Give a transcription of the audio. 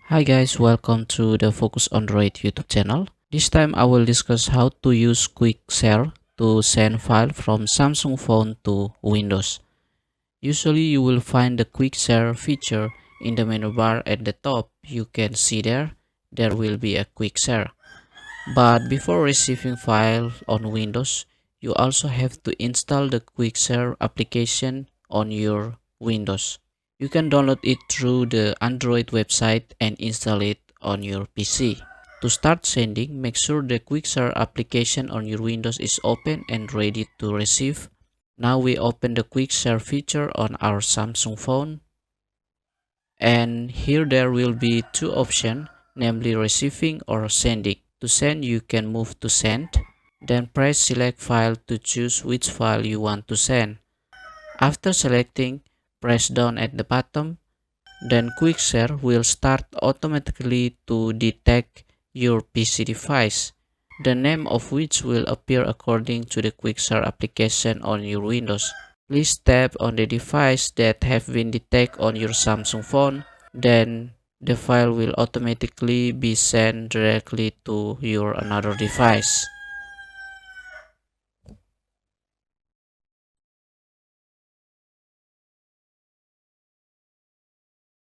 Hi guys, welcome to the Focus Android YouTube channel. This time I will discuss how to use Quick Share to send file from Samsung phone to Windows. Usually you will find the Quick Share feature in the menu bar at the top. You can see there will be a Quick Share. But before receiving file on Windows, you also have to install the Quick Share application on your Windows. You can download it through the Android website and install it on your PC. To start sending, make sure the Quickshare application on your Windows is open and ready to receive. Now we open the Quickshare feature on our Samsung phone. And here there will be two options, namely receiving or sending. To send, you can move to send, then press select file to choose which file you want to send. After selecting, press down at the bottom, then Quickshare will start automatically to detect your PC device, the name of which will appear according to the Quickshare application on your Windows. Please tap on the device that have been detected on your Samsung phone, then the file will automatically be sent directly to your another device.